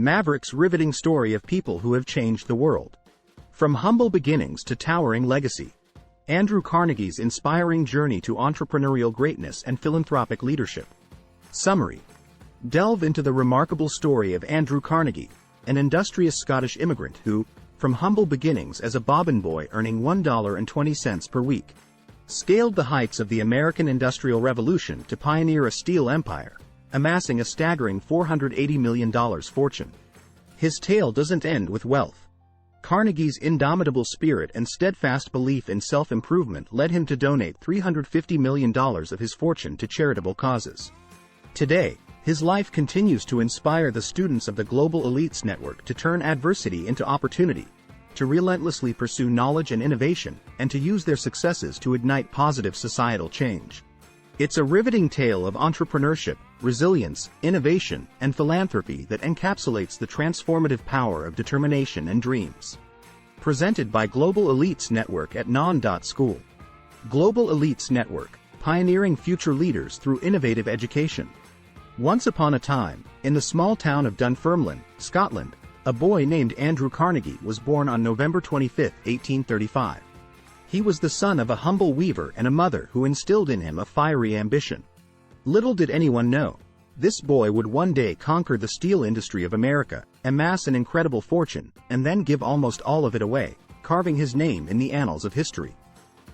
Maverick's riveting story of people who have changed the world. From humble beginnings to towering legacy. Andrew Carnegie's inspiring journey to entrepreneurial greatness and philanthropic leadership. Summary. Delve into the remarkable story of Andrew Carnegie, an industrious Scottish immigrant who, from humble beginnings as a bobbin boy earning $1.20 per week, scaled the heights of the American Industrial Revolution to pioneer a steel empire, amassing a staggering $480 million fortune. His tale doesn't end with wealth. Carnegie's indomitable spirit and steadfast belief in self-improvement led him to donate $350 million of his fortune to charitable causes. Today, his life continues to inspire the students of the Global Elites Network to turn adversity into opportunity, to relentlessly pursue knowledge and innovation, and to use their successes to ignite positive societal change. It's a riveting tale of entrepreneurship, resilience, innovation, and philanthropy that encapsulates the transformative power of determination and dreams. Presented by Global Elites Network at Non.School. Global Elites Network, pioneering future leaders through innovative education. Once upon a time, in the small town of Dunfermline, Scotland, a boy named Andrew Carnegie was born on November 25, 1835. He was the son of a humble weaver and a mother who instilled in him a fiery ambition. Little did anyone know, this boy would one day conquer the steel industry of America, amass an incredible fortune, and then give almost all of it away, carving his name in the annals of history.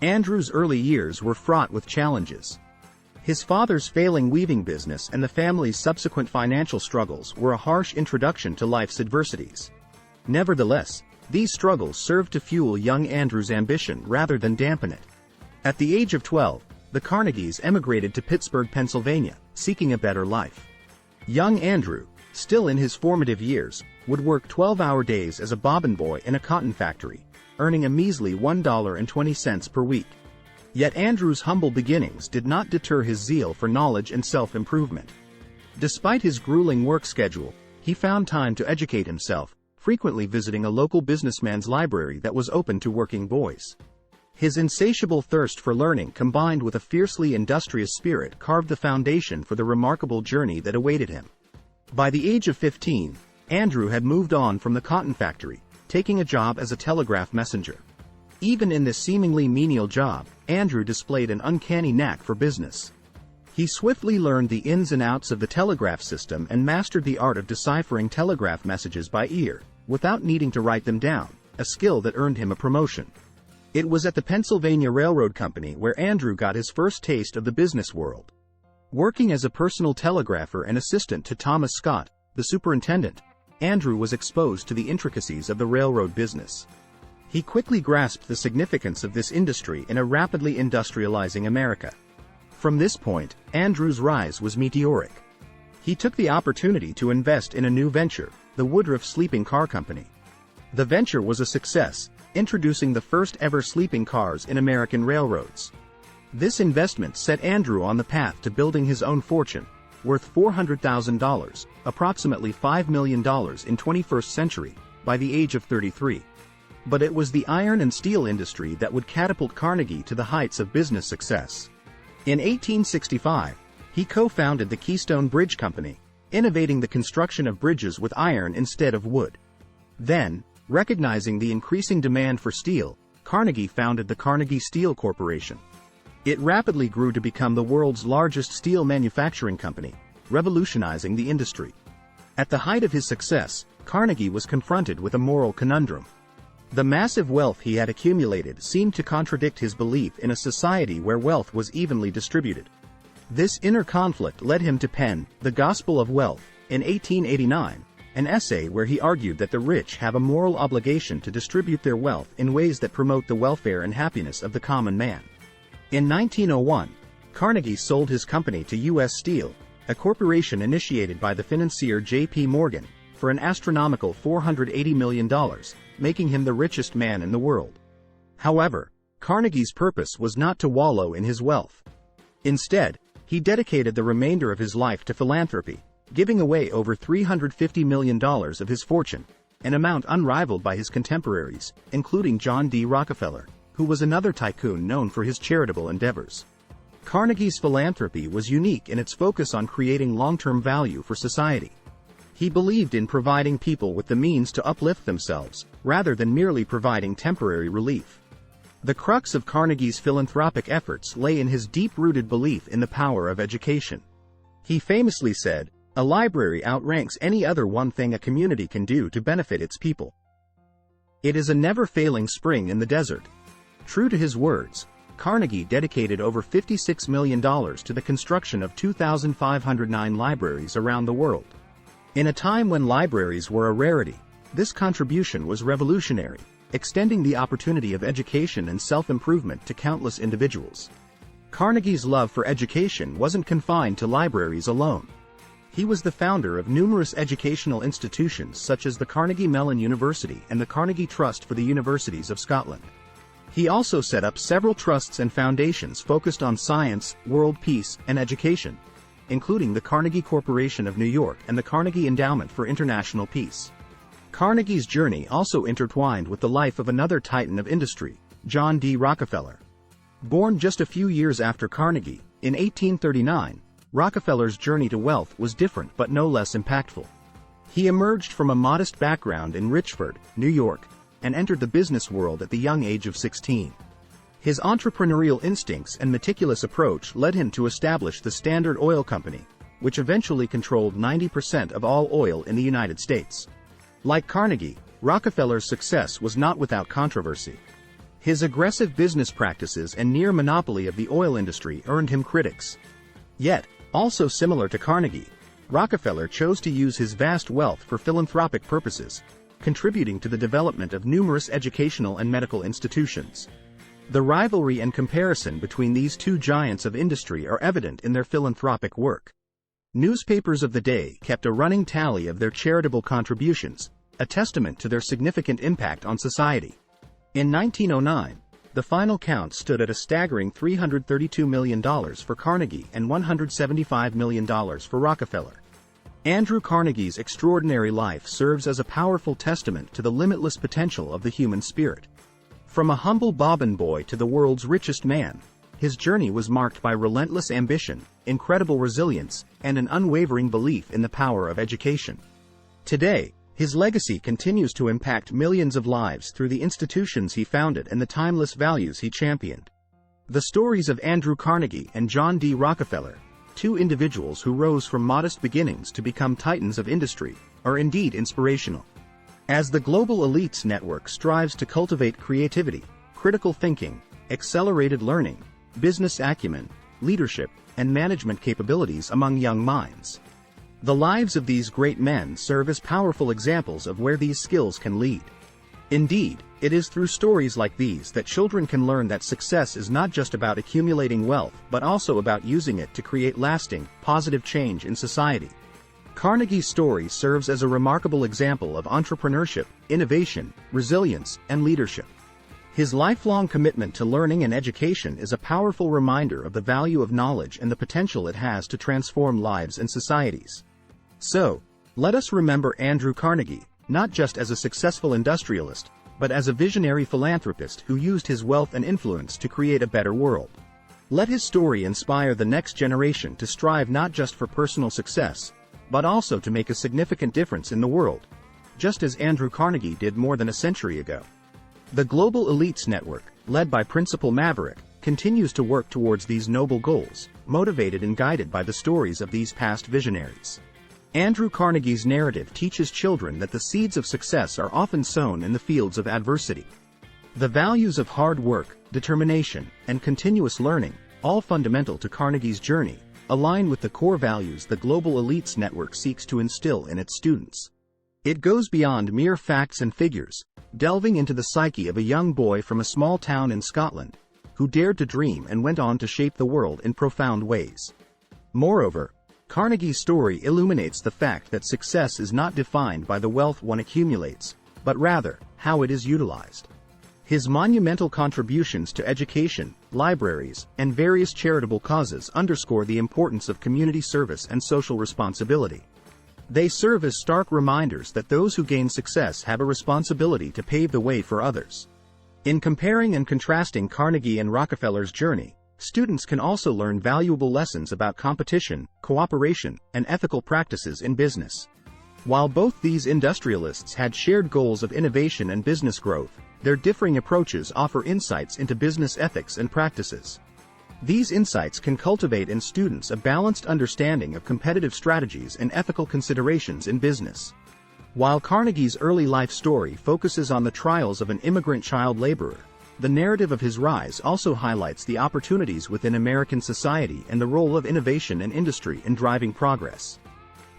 Andrew's early years were fraught with challenges. His father's failing weaving business and the family's subsequent financial struggles were a harsh introduction to life's adversities. Nevertheless, these struggles served to fuel young Andrew's ambition rather than dampen it. At the age of 12, the Carnegies emigrated to Pittsburgh, Pennsylvania, seeking a better life. Young Andrew, still in his formative years, would work 12-hour days as a bobbin boy in a cotton factory, earning a measly $1.20 per week. Yet Andrew's humble beginnings did not deter his zeal for knowledge and self-improvement. Despite his grueling work schedule, he found time to educate himself, frequently visiting a local businessman's library that was open to working boys. His insatiable thirst for learning combined with a fiercely industrious spirit carved the foundation for the remarkable journey that awaited him. By the age of 15, Andrew had moved on from the cotton factory, taking a job as a telegraph messenger. Even in this seemingly menial job, Andrew displayed an uncanny knack for business. He swiftly learned the ins and outs of the telegraph system and mastered the art of deciphering telegraph messages by ear, without needing to write them down, a skill that earned him a promotion. It was at the Pennsylvania Railroad Company where Andrew got his first taste of the business world. Working as a personal telegrapher and assistant to Thomas Scott, the superintendent, Andrew was exposed to the intricacies of the railroad business. He quickly grasped the significance of this industry in a rapidly industrializing America. From this point, Andrew's rise was meteoric. He took the opportunity to invest in a new venture, the Woodruff Sleeping Car Company. The venture was a success, introducing the first ever sleeping cars in American railroads. This investment set Andrew on the path to building his own fortune, worth $400,000, approximately $5 million in 21st century, by the age of 33. But it was the iron and steel industry that would catapult Carnegie to the heights of business success. In 1865, he co-founded the Keystone Bridge Company, innovating the construction of bridges with iron instead of wood. Then, recognizing the increasing demand for steel, Carnegie founded the Carnegie Steel Corporation. It rapidly grew to become the world's largest steel manufacturing company, revolutionizing the industry. At the height of his success, Carnegie was confronted with a moral conundrum. The massive wealth he had accumulated seemed to contradict his belief in a society where wealth was evenly distributed. This inner conflict led him to pen The Gospel of Wealth, in 1889, an essay where he argued that the rich have a moral obligation to distribute their wealth in ways that promote the welfare and happiness of the common man. In 1901, Carnegie sold his company to U.S. Steel, a corporation initiated by the financier J.P. Morgan, for an astronomical $480 million, making him the richest man in the world. However, Carnegie's purpose was not to wallow in his wealth. Instead, he dedicated the remainder of his life to philanthropy, giving away over $350 million of his fortune, an amount unrivaled by his contemporaries, including John D. Rockefeller, who was another tycoon known for his charitable endeavors. Carnegie's philanthropy was unique in its focus on creating long-term value for society. He believed in providing people with the means to uplift themselves, rather than merely providing temporary relief. The crux of Carnegie's philanthropic efforts lay in his deep-rooted belief in the power of education. He famously said, "A library outranks any other one thing a community can do to benefit its people. It is a never-failing spring in the desert." True to his words, Carnegie dedicated over $56 million to the construction of 2,509 libraries around the world. In a time when libraries were a rarity, this contribution was revolutionary, extending the opportunity of education and self-improvement to countless individuals. Carnegie's love for education wasn't confined to libraries alone. He was the founder of numerous educational institutions such as the Carnegie Mellon University and the Carnegie Trust for the Universities of Scotland. He also set up several trusts and foundations focused on science, world peace, and education, including the Carnegie Corporation of New York and the Carnegie Endowment for International Peace. Carnegie's journey also intertwined with the life of another titan of industry, John D. Rockefeller. Born just a few years after Carnegie, in 1839, Rockefeller's journey to wealth was different but no less impactful. He emerged from a modest background in Richford, New York, and entered the business world at the young age of 16. His entrepreneurial instincts and meticulous approach led him to establish the Standard Oil Company, which eventually controlled 90% of all oil in the United States. Like Carnegie, Rockefeller's success was not without controversy. His aggressive business practices and near monopoly of the oil industry earned him critics. Yet, also similar to Carnegie, Rockefeller chose to use his vast wealth for philanthropic purposes, contributing to the development of numerous educational and medical institutions. The rivalry and comparison between these two giants of industry are evident in their philanthropic work. Newspapers of the day kept a running tally of their charitable contributions, a testament to their significant impact on society. In 1909, the final count stood at a staggering $332 million for Carnegie and $175 million for Rockefeller. Andrew Carnegie's extraordinary life serves as a powerful testament to the limitless potential of the human spirit. From a humble bobbin boy to the world's richest man, his journey was marked by relentless ambition, incredible resilience, and an unwavering belief in the power of education. Today, his legacy continues to impact millions of lives through the institutions he founded and the timeless values he championed. The stories of Andrew Carnegie and John D. Rockefeller, two individuals who rose from modest beginnings to become titans of industry, are indeed inspirational. As the Global Elites Network strives to cultivate creativity, critical thinking, accelerated learning, business acumen, leadership, and management capabilities among young minds, the lives of these great men serve as powerful examples of where these skills can lead. Indeed, it is through stories like these that children can learn that success is not just about accumulating wealth but also about using it to create lasting, positive change in society. Carnegie's story serves as a remarkable example of entrepreneurship, innovation, resilience, and leadership. His lifelong commitment to learning and education is a powerful reminder of the value of knowledge and the potential it has to transform lives and societies. So, let us remember Andrew Carnegie, not just as a successful industrialist, but as a visionary philanthropist who used his wealth and influence to create a better world. Let his story inspire the next generation to strive not just for personal success, but also to make a significant difference in the world, just as Andrew Carnegie did more than a century ago. The Global Elites Network, led by Principal Maverick, continues to work towards these noble goals, motivated and guided by the stories of these past visionaries. Andrew Carnegie's narrative teaches children that the seeds of success are often sown in the fields of adversity. The values of hard work, determination, and continuous learning, all fundamental to Carnegie's journey, align with the core values the Global Elites Network seeks to instill in its students. It goes beyond mere facts and figures, delving into the psyche of a young boy from a small town in Scotland, who dared to dream and went on to shape the world in profound ways. Moreover, Carnegie's story illuminates the fact that success is not defined by the wealth one accumulates, but rather, how it is utilized. His monumental contributions to education, libraries, and various charitable causes underscore the importance of community service and social responsibility. They serve as stark reminders that those who gain success have a responsibility to pave the way for others. In comparing and contrasting Carnegie and Rockefeller's journey, students can also learn valuable lessons about competition, cooperation, and ethical practices in business. While both these industrialists had shared goals of innovation and business growth, their differing approaches offer insights into business ethics and practices. These insights can cultivate in students a balanced understanding of competitive strategies and ethical considerations in business. While Carnegie's early life story focuses on the trials of an immigrant child laborer, the narrative of his rise also highlights the opportunities within American society and the role of innovation and industry in driving progress.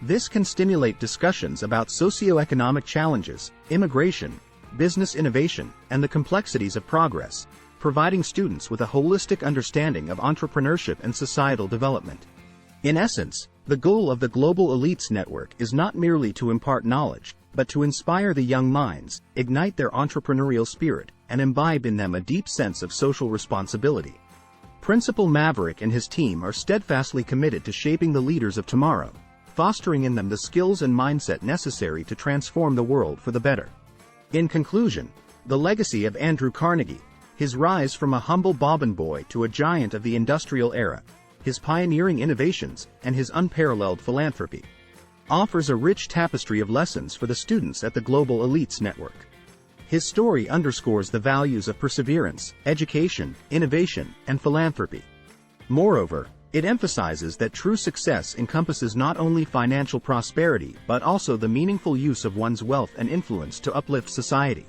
This can stimulate discussions about socioeconomic challenges, immigration, business innovation, and the complexities of progress, providing students with a holistic understanding of entrepreneurship and societal development. In essence, the goal of the Global Elites Network is not merely to impart knowledge, but to inspire the young minds, ignite their entrepreneurial spirit, and imbibe in them a deep sense of social responsibility. Principal Maverick and his team are steadfastly committed to shaping the leaders of tomorrow, fostering in them the skills and mindset necessary to transform the world for the better. In conclusion, the legacy of Andrew Carnegie, his rise from a humble bobbin boy to a giant of the industrial era, his pioneering innovations, and his unparalleled philanthropy, offers a rich tapestry of lessons for the students at the Global Elites Network. His story underscores the values of perseverance, education, innovation, and philanthropy. Moreover, it emphasizes that true success encompasses not only financial prosperity but also the meaningful use of one's wealth and influence to uplift society.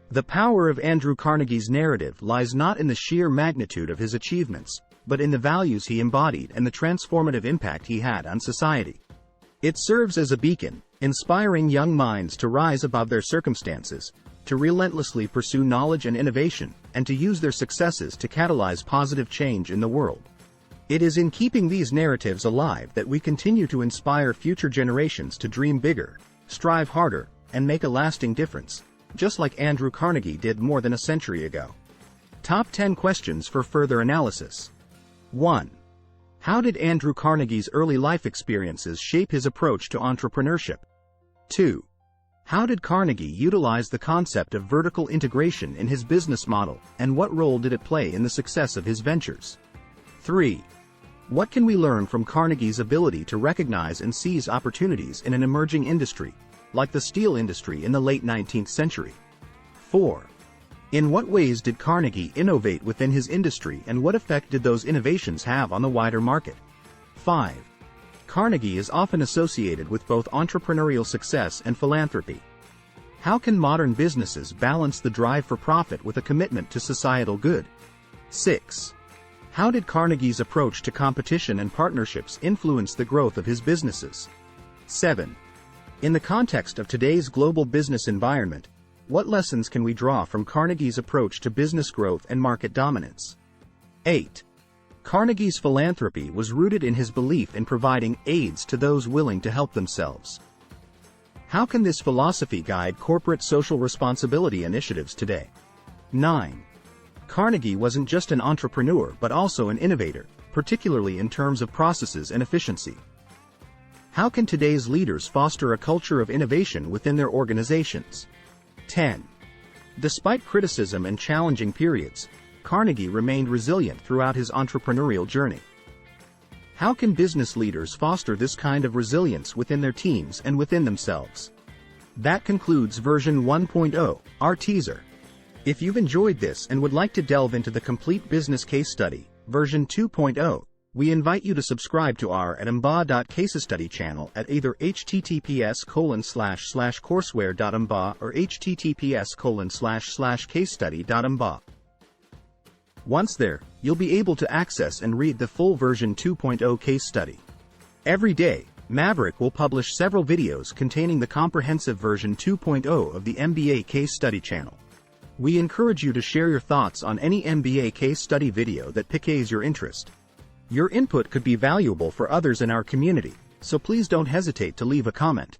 The power of Andrew Carnegie's narrative lies not in the sheer magnitude of his achievements, but in the values he embodied and the transformative impact he had on society. It serves as a beacon, inspiring young minds to rise above their circumstances, to relentlessly pursue knowledge and innovation, and to use their successes to catalyze positive change in the world. It is in keeping these narratives alive that we continue to inspire future generations to dream bigger, strive harder, and make a lasting difference, just like Andrew Carnegie did more than a century ago. Top 10 questions for further analysis. 1. How did Andrew Carnegie's early life experiences shape his approach to entrepreneurship? 2. How did Carnegie utilize the concept of vertical integration in his business model, and what role did it play in the success of his ventures? 3. What can we learn from Carnegie's ability to recognize and seize opportunities in an emerging industry, like the steel industry in the late 19th century? 4. In what ways did Carnegie innovate within his industry, and what effect did those innovations have on the wider market? 5. Carnegie is often associated with both entrepreneurial success and philanthropy. How can modern businesses balance the drive for profit with a commitment to societal good? 6. How did Carnegie's approach to competition and partnerships influence the growth of his businesses? 7. In the context of today's global business environment, what lessons can we draw from Carnegie's approach to business growth and market dominance? 8. Carnegie's philanthropy was rooted in his belief in providing aids to those willing to help themselves. How can this philosophy guide corporate social responsibility initiatives today? 9. Carnegie wasn't just an entrepreneur but also an innovator, particularly in terms of processes and efficiency. How can today's leaders foster a culture of innovation within their organizations? 10. Despite criticism and challenging periods, Carnegie remained resilient throughout his entrepreneurial journey. How can business leaders foster this kind of resilience within their teams and within themselves? That concludes version 1.0, our teaser. If you've enjoyed this and would like to delve into the complete business case study, version 2.0, we invite you to subscribe to our @mba.casestudy channel at either https://courseware.mba or https://casestudy.mba. Once there, you'll be able to access and read the full version 2.0 case study. Every day, Maverick will publish several videos containing the comprehensive version 2.0 of the MBA case study channel. We encourage you to share your thoughts on any MBA case study video that piques your interest. Your input could be valuable for others in our community, so please don't hesitate to leave a comment.